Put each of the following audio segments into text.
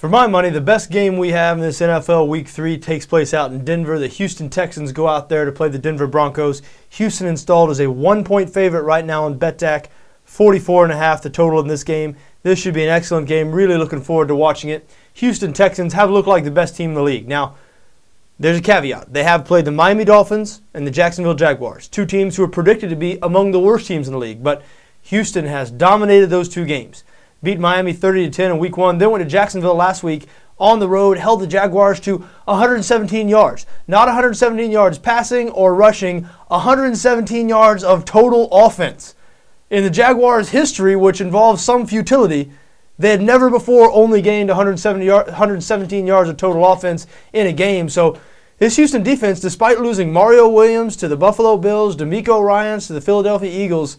For my money, the best game we have in this NFL Week 3 takes place out in Denver. The Houston Texans go out there to play the Denver Broncos. Houston installed as a 1-point favorite right now on BETDAQ. 44.5 the total in this game. This should be an excellent game. Really looking forward to watching it. Houston Texans have looked like the best team in the league. Now, there's a caveat. They have played the Miami Dolphins and the Jacksonville Jaguars, two teams who are predicted to be among the worst teams in the league. But Houston has dominated those two games. Beat Miami 30-10 in Week 1, then went to Jacksonville last week on the road, held the Jaguars to 117 yards. Not 117 yards passing or rushing, 117 yards of total offense. In the Jaguars' history, which involves some futility, they had never before only gained 117 yards of total offense in a game. So this Houston defense, despite losing Mario Williams to the Buffalo Bills, DeMeco Ryans to the Philadelphia Eagles,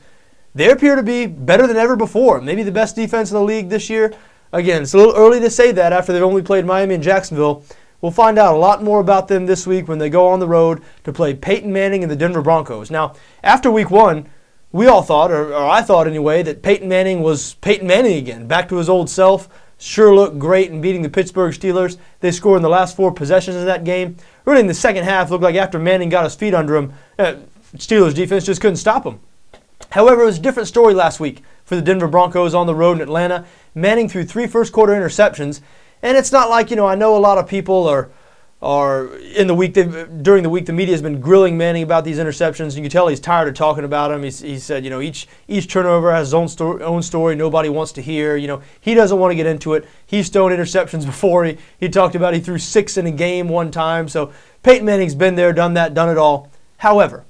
they appear to be better than ever before. Maybe the best defense in the league this year. Again, it's a little early to say that after they've only played Miami and Jacksonville. We'll find out a lot more about them this week when they go on the road to play Peyton Manning and the Denver Broncos. Now, after Week 1, we all thought, or I thought anyway, that Peyton Manning was Peyton Manning again, back to his old self. Sure looked great in beating the Pittsburgh Steelers. They scored in the last 4 possessions of that game. Really in the second half, looked like after Manning got his feet under him, Steelers defense just couldn't stop him. However, it was a different story last week for the Denver Broncos on the road in Atlanta. Manning threw 3 first-quarter interceptions, and it's not like, I know a lot of people are in the week, during the week, the media has been grilling Manning about these interceptions. You can tell he's tired of talking about them. He said, each turnover has his own story nobody wants to hear. He doesn't want to get into it. He's thrown interceptions before. He talked about he threw 6 in a game one time. So Peyton Manning's been there, done that, done it all. However,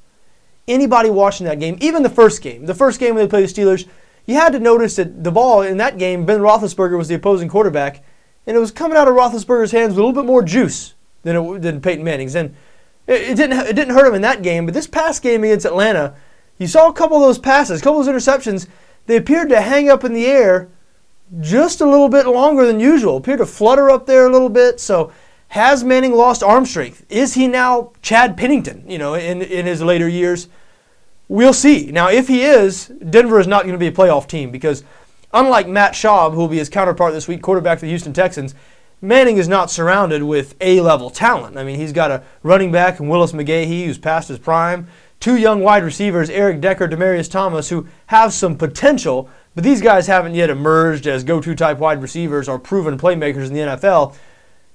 anybody watching that game, even the first game when they played the Steelers, you had to notice that the ball in that game, Ben Roethlisberger was the opposing quarterback, and it was coming out of Roethlisberger's hands with a little bit more juice than Peyton Manning's. And it didn't hurt him in that game, but this past game against Atlanta, you saw a couple of those passes, a couple of those interceptions, they appeared to hang up in the air just a little bit longer than usual, appeared to flutter up there a little bit. So has Manning lost arm strength? Is he now Chad Pennington, in his later years? We'll see. Now, if he is, Denver is not going to be a playoff team because unlike Matt Schaub, who will be his counterpart this week, quarterback for the Houston Texans, Manning is not surrounded with A-level talent. I mean, he's got a running back in Willis McGahee who's past his prime, 2 young wide receivers, Eric Decker, Demaryius Thomas, who have some potential, but these guys haven't yet emerged as go-to type wide receivers or proven playmakers in the NFL.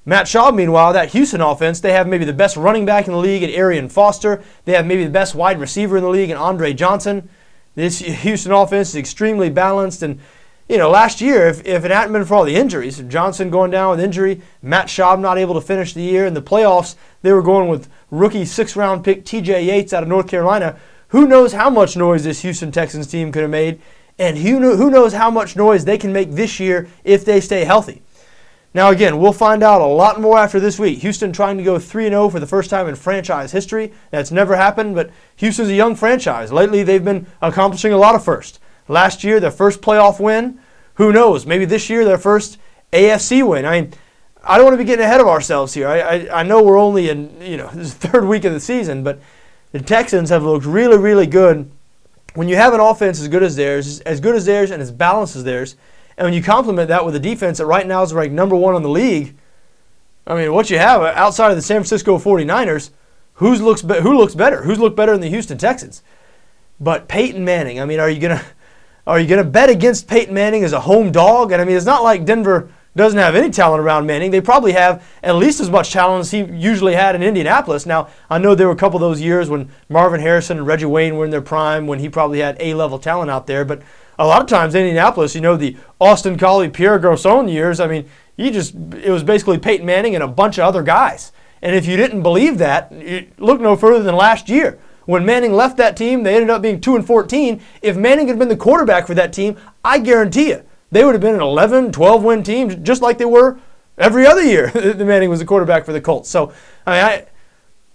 Matt Schaub, meanwhile, that Houston offense, they have maybe the best running back in the league in Arian Foster. They have maybe the best wide receiver in the league in Andre Johnson. This Houston offense is extremely balanced. And, last year, if it hadn't been for all the injuries, Johnson going down with injury, Matt Schaub not able to finish the year, in the playoffs, they were going with rookie 6th-round pick TJ Yates out of North Carolina. Who knows how much noise this Houston Texans team could have made, and who knows how much noise they can make this year if they stay healthy. Now, again, we'll find out a lot more after this week. Houston trying to go 3-0 for the first time in franchise history. That's never happened, but Houston's a young franchise. Lately, they've been accomplishing a lot of firsts. Last year, their first playoff win. Who knows? Maybe this year, their first AFC win. I don't want to be getting ahead of ourselves here. I know we're only in, this third week of the season, but the Texans have looked really, really good. When you have an offense as good as theirs and as balanced as theirs, and when you complement that with a defense that right now is ranked number 1 in the league, what you have outside of the San Francisco 49ers, who looks better? Who's looked better than the Houston Texans? But Peyton Manning, are you gonna bet against Peyton Manning as a home dog? And it's not like Denver doesn't have any talent around Manning. They probably have at least as much talent as he usually had in Indianapolis. Now, I know there were a couple of those years when Marvin Harrison and Reggie Wayne were in their prime when he probably had A-level talent out there, but a lot of times in Indianapolis, the Austin Collie, Pierre Garcon years, it was basically Peyton Manning and a bunch of other guys. And if you didn't believe that, look no further than last year. When Manning left that team, they ended up being 2-14. If Manning had been the quarterback for that team, I guarantee you, they would have been an 11, 12-win team, just like they were every other year that Manning was the quarterback for the Colts. So,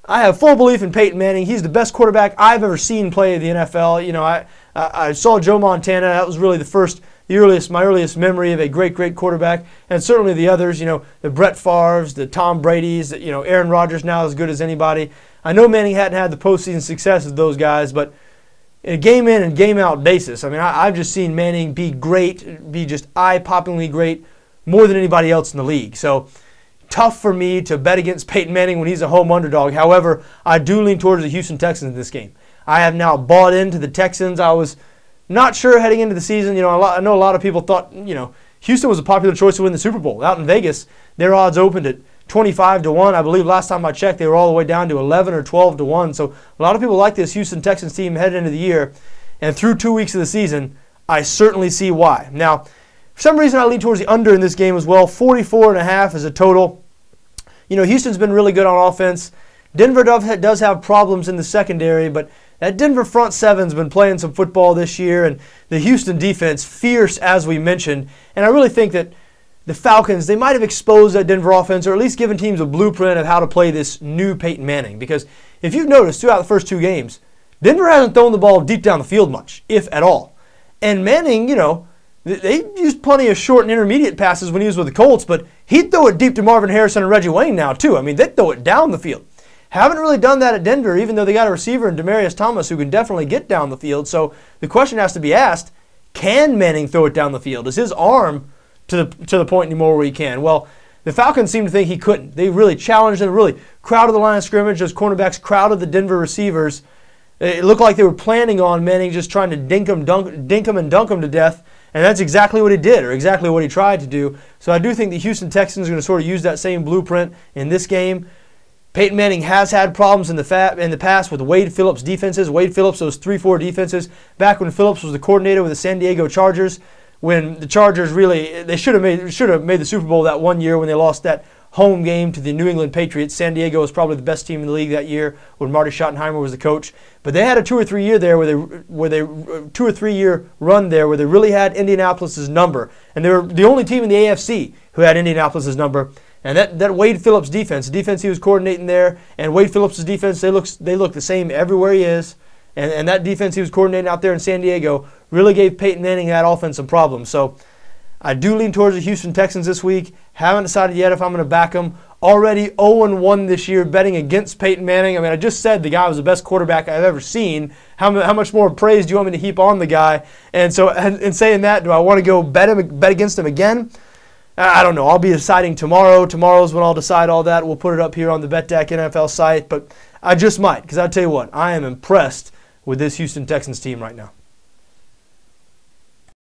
I have full belief in Peyton Manning. He's the best quarterback I've ever seen play in the NFL. I saw Joe Montana. That was really my earliest memory of a great, great quarterback. And certainly the others, the Brett Favres, the Tom Brady's, Aaron Rodgers now as good as anybody. I know Manning hadn't had the postseason success of those guys, but in a game and game out basis, I've just seen Manning be great, be just eye-poppingly great more than anybody else in the league. So tough for me to bet against Peyton Manning when he's a home underdog. However, I do lean towards the Houston Texans in this game. I have now bought into the Texans. I was not sure heading into the season. I know a lot of people thought, Houston was a popular choice to win the Super Bowl. Out in Vegas, their odds opened at 25-1. I believe last time I checked, they were all the way down to 11 or 12-1. So a lot of people like this Houston Texans team headed into the year. And through 2 weeks of the season, I certainly see why. Now, for some reason, I lean towards the under in this game as well. 44.5 is a total. Houston's been really good on offense. Denver does have problems in the secondary, but that Denver front seven's been playing some football this year, and the Houston defense, fierce as we mentioned. And I really think that the Falcons, they might have exposed that Denver offense, or at least given teams a blueprint of how to play this new Peyton Manning. Because if you've noticed throughout the first 2 games, Denver hasn't thrown the ball deep down the field much, if at all. And Manning, they used plenty of short and intermediate passes when he was with the Colts, but he'd throw it deep to Marvin Harrison and Reggie Wayne now, too. I mean, they'd throw it down the field. Haven't really done that at Denver, even though they got a receiver in Demaryius Thomas who can definitely get down the field. So the question has to be asked, can Manning throw it down the field? Is his arm to the point anymore where he can? Well, the Falcons seem to think he couldn't. They really challenged him, really crowded the line of scrimmage. Those cornerbacks crowded the Denver receivers. It looked like they were planning on Manning just trying to dink him and dunk him to death. And that's exactly what he did, or exactly what he tried to do. So I do think the Houston Texans are going to sort of use that same blueprint in this game. Peyton Manning has had problems in the past with Wade Phillips defenses. Wade Phillips, those 3-4 defenses, back when Phillips was the coordinator with the San Diego Chargers, when the Chargers they should have made the Super Bowl that one year when they lost that home game to the New England Patriots. San Diego was probably the best team in the league that year when Marty Schottenheimer was the coach. But they had a 2 or 3 year there where they 2 or 3 year run there where they really had Indianapolis's number, and they were the only team in the AFC who had Indianapolis's number. And that Wade Phillips defense, the defense he was coordinating there, and Wade Phillips' defense, they look the same everywhere he is. And that defense he was coordinating out there in San Diego really gave Peyton Manning that offense some problems. So I do lean towards the Houston Texans this week. Haven't decided yet if I'm going to back them. Already 0-1 this year betting against Peyton Manning. I mean, I just said the guy was the best quarterback I've ever seen. How much more praise do you want me to heap on the guy? And so in saying that, do I want to go bet against him again? I don't know. I'll be deciding tomorrow. Tomorrow's when I'll decide all that. We'll put it up here on the BETDAQ NFL site. But I just might, because I'll tell you what, I am impressed with this Houston Texans team right now.